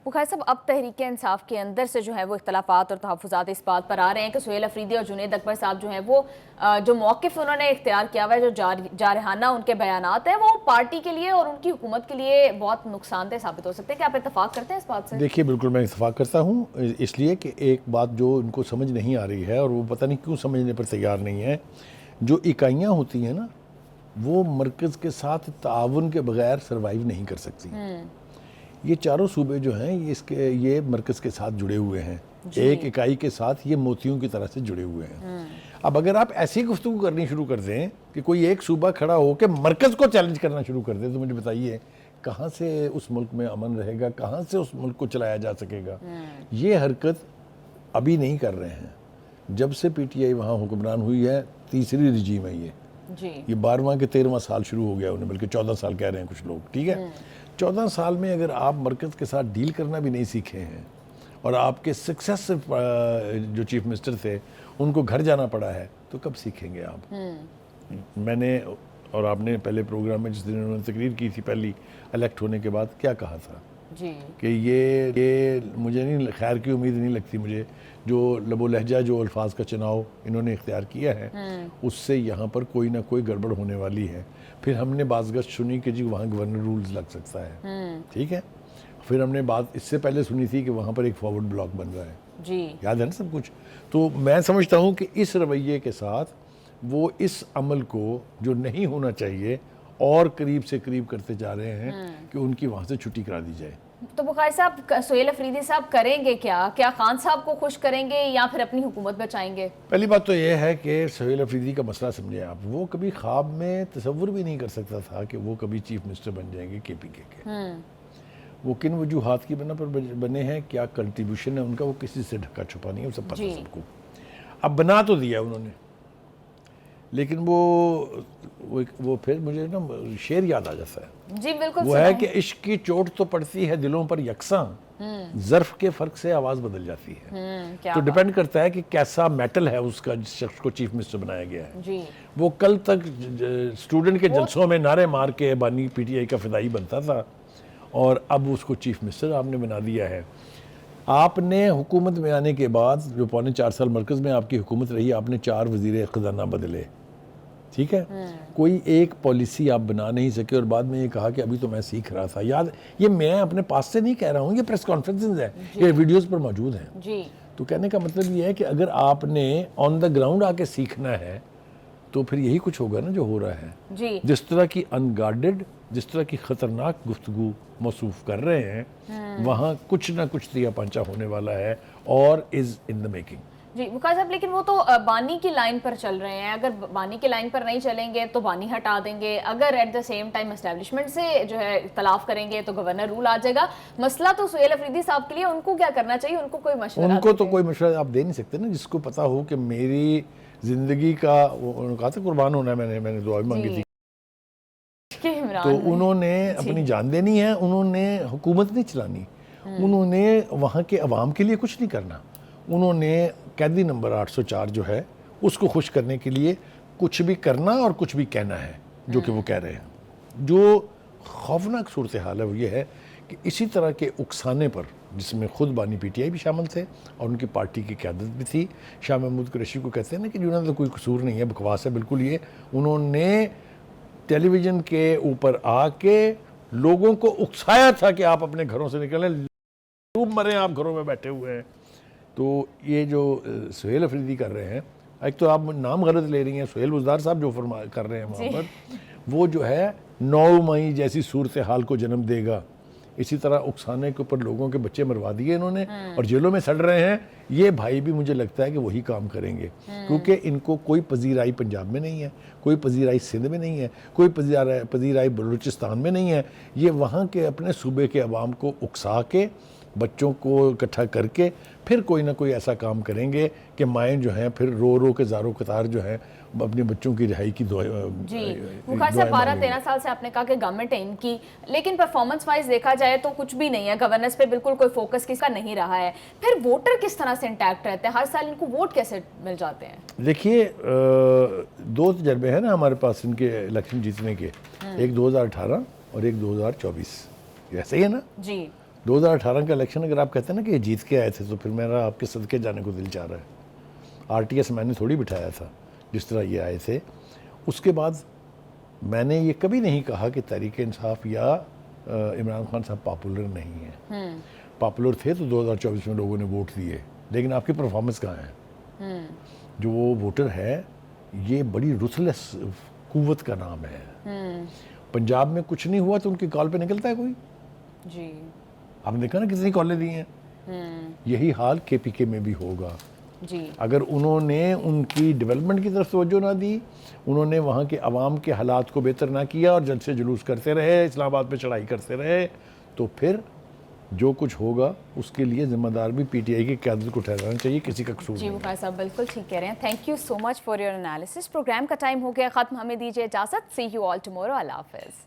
बुखार साहब, अब तहरीक इंसाफ के अंदर से जो है वो इख्तलाफात और तहफ़्फ़ुज़ात इस बात पर आ रहे हैं कि सुहेल अफरीदी और जुनैद अकबर साहब जो हैं वो जो मौक़िफ़ उन्होंने इख्तियार किया हुआ है, जो जारहाना उनके बयानात हैं, वो पार्टी के लिए और उनकी हुकूमत के लिए बहुत नुकसानदेह साबित हो सकते हैं। क्या आप इत्तफ़ाक़ करते हैं इस बात से? देखिए, बिल्कुल मैं इत्तफ़ाक़ करता हूँ, इसलिए कि एक बात जो उनको समझ नहीं आ रही है और वो पता नहीं क्यों समझने पर तैयार नहीं है। जो इकाइयाँ होती हैं ना, वो मरकज़ के साथ ताउन के बगैर सर्वाइव नहीं कर सकती। ये चारों सूबे जो हैं ये मरकज़ के साथ जुड़े हुए हैं, एक इकाई के साथ ये मोतियों की तरह से जुड़े हुए हैं। अब अगर आप ऐसी गुफ्तगू करनी शुरू कर दें कि कोई एक सूबा खड़ा हो के मरकज़ को चैलेंज करना शुरू कर दे, तो मुझे बताइए कहाँ से उस मुल्क में अमन रहेगा, कहाँ से उस मुल्क को चलाया जा सकेगा। ये हरकत अभी नहीं कर रहे हैं, जब से पीटीआई वहाँ हुक्मरान हुई है, तीसरी रिजीम है ये 12वां के 13वां साल शुरू हो गया उन्हें, बल्कि 14 साल कह रहे हैं कुछ लोग, ठीक है। 14 साल में अगर आप मरकज़ के साथ डील करना भी नहीं सीखे हैं और आपके सक्सेसिव जो चीफ मिनिस्टर थे उनको घर जाना पड़ा है, तो कब सीखेंगे आप। मैंने और आपने पहले प्रोग्राम में जिस दिन उन्होंने तकरीर की थी पहली इलेक्ट होने के बाद, क्या कहा था कि ये मुझे नहीं, खैर की उम्मीद नहीं लगती मुझे, जो लबो लहजा जो अल्फाज का चुनाव इन्होंने इख्तियार किया है उससे यहाँ पर कोई ना कोई गड़बड़ होने वाली है। फिर हमने बाज़गश्त सुनी कि जी वहाँ गवर्नर रूल्स लग सकता है, ठीक है। फिर हमने बात इससे पहले सुनी थी कि वहाँ पर एक फॉरवर्ड ब्लॉक बन रहा है, याद है ना सब कुछ। तो मैं समझता हूँ कि इस रवैये के साथ वो इस अमल को जो नहीं होना चाहिए और करीब से करीब करते जा रहे हैं कि उनकी वहाँ से छुट्टी करा दी जाए। तो बुखारी साहब, सुहेल अफरीदी साहब करेंगे क्या? क्या खान साहब को खुश करेंगे या फिर अपनी हुकूमत बचाएंगे? पहली बात तो यह है कि सुहेल अफरीदी का मसला समझे आप, वो कभी ख्वाब में तसव्वुर भी नहीं कर सकता था कि वो कभी चीफ मिनिस्टर बन जाएंगे KPK के। वो किन वजूहात की बना पर बने हैं, क्या कंट्रीब्यूशन है उनका, वो किसी से ढका छुपा नहीं है, वो सब पता सबको। अब बना तो दिया उन्होंने, लेकिन वो फिर मुझे ना शेर याद आ जाता है। जी बिल्कुल, वो है कि इश्क की चोट तो पड़ती है दिलों पर यकसां, ज़र्फ के फ़र्क से आवाज़ बदल जाती है। तो डिपेंड करता है कि कैसा मेटल है उसका जिस शख्स को चीफ मिनिस्टर बनाया गया है। वो कल तक स्टूडेंट के जलसों में नारे मार के बानी PTI का फिदाई बनता था और अब उसको चीफ मिनिस्टर आपने बना दिया है। आपने हुकूमत में आने के बाद जो 4.25 साल मरकज़ में आपकी हुकूमत रही, आपने 4 वज़ीर ख़ज़ाना बदले, ठीक है। कोई एक पॉलिसी आप बना नहीं सके और बाद में ये कहा कि अभी तो मैं सीख रहा था। याद, ये मैं अपने पास से नहीं कह रहा हूँ, ये प्रेस कॉन्फ्रेंसेस है, ये वीडियोस पर मौजूद हैं। तो कहने का मतलब ये है कि अगर आपने ऑन द ग्राउंड आके सीखना है तो फिर यही कुछ होगा ना जो हो रहा है। जिस तरह की अनगार्डेड, जिस तरह की ख़तरनाक गुफ्तगू मौसूफ कर रहे हैं, वहाँ कुछ ना कुछ तिया पंचा होने वाला है और इज़ इन द मेकिंग। जी बुखारी साहब, लेकिन वो तो बानी की लाइन पर चल रहे हैं। अगर बानी की लाइन पर नहीं चलेंगे तो बानी हटा देंगे, अगर at the same time establishment से जो है इख्तलाफ करेंगे तो गवर्नर रूल आ जाएगा। मसला तो सुहेल अफरीदी साहब के लिए, उनको क्या करना चाहिए? उनको कोई मशवरा? उनको तो कोई मशवरा आप दे नहीं सकते ना, जिसको पता हो कि मेरी ज़िंदगी का, उन्होंने कहा था कुर्बान होना है, मैंने दुआ भी मांगी थी, तो उन्होंने अपनी जान देनी है, उन्होंने हुकूमत नहीं चलानी, उन्होंने वहाँ के अवाम के लिए कुछ नहीं करना। उन्होंने कैदी नंबर 804 जो है उसको खुश करने के लिए कुछ भी करना और कुछ भी कहना है, जो कि वो कह रहे हैं। जो खौफनाक सूरत हाल है वो ये है कि इसी तरह के उकसाने पर, जिसमें खुद बानी PTI भी शामिल थे और उनकी पार्टी की क़यादत भी थी, शाह महमूद कुरैशी को कहते हैं ना कि जिन्होंने तो कोई कसूर नहीं है, बकवास है बिल्कुल ये, उन्होंने टेलीविज़न के ऊपर आके लोगों को उकसाया था कि आप अपने घरों से निकलें, डूब मरें, आप घरों में बैठे हुए हैं। तो ये जो सुहेल अफरीदी कर रहे हैं, एक तो आप नाम गलत ले रही हैं, सुहेल बुज़दार साहब जो फरमा कर रहे हैं वहाँ पर, वो जो है 9 मई जैसी सूरत हाल को जन्म देगा। इसी तरह उकसाने के ऊपर लोगों के बच्चे मरवा दिए इन्होंने और जेलों में सड़ रहे हैं। ये भाई भी मुझे लगता है कि वही काम करेंगे, क्योंकि इनको कोई पजीराई पंजाब में नहीं है, कोई पजीराई सिंध में नहीं है, कोई पजीराई बलूचिस्तान में नहीं है। ये वहाँ के अपने सूबे के अवाम को उकसा के, बच्चों को इकट्ठा करके फिर कोई ना कोई ऐसा काम करेंगे कि माएँ जो हैं फिर रो रो के ज़ारो कतार जो है अपने बच्चों की रिहाई की दुआ। जी बुखारी साहब, 12-13 साल से आपने कहा कि गवर्नमेंट है इनकी, लेकिन परफॉर्मेंस वाइज देखा जाए तो कुछ भी नहीं है, गवर्नेंस पे बिल्कुल कोई फोकस किसका नहीं रहा है। फिर वोटर किस तरह से इंटैक्ट रहते हैं? हर साल इनको वोट कैसे मिल जाते हैं? देखिए, 2 तजर्बे हैं ना हमारे पास इनके इलेक्शन जीतने के, एक 2018 और एक 2024, ऐसे ही है ना। 2018 का इलेक्शन अगर आप कहते हैं ना कि ये जीत के आए थे, तो फिर मेरा आपके सदके जाने को दिल चाह रहा है। RTS मैंने थोड़ी बिठाया था जिस तरह ये आए थे। उसके बाद मैंने ये कभी नहीं कहा कि तहरीक इंसाफ या इमरान खान साहब पॉपुलर नहीं है। पॉपुलर थे तो 2024 में लोगों ने वोट दिए, लेकिन आपकी परफॉर्मेंस कहाँ है? जो वो वोटर है, ये बड़ी रुथलेस कुव्वत का नाम है। पंजाब में कुछ नहीं हुआ तो उनकी कॉल पे निकलता है कोई? जी, आपने देखा ना कितनी कॉलें दी हैं। यही हाल KPK में भी होगा। जी, अगर उन्होंने उनकी डेवलपमेंट की तरफ तवज्जो ना दी, उन्होंने वहाँ के अवाम के हालात को बेहतर ना किया और जलसे जुलूस करते रहे, इस्लामाबाद पे चढ़ाई करते रहे, तो फिर जो कुछ होगा उसके लिए जिम्मेदार भी PTI की क़यादत को ठहराना चाहिए, किसी का कसूर जी नहीं। बुखार साहब बिल्कुल ठीक कह रहे हैं। Thank you so much for your analysis. Program का टाइम हो गया ख़त्म, हमें दीजिए इजाज़त। See you all tomorrow. अल्लाह हाफ़िज़।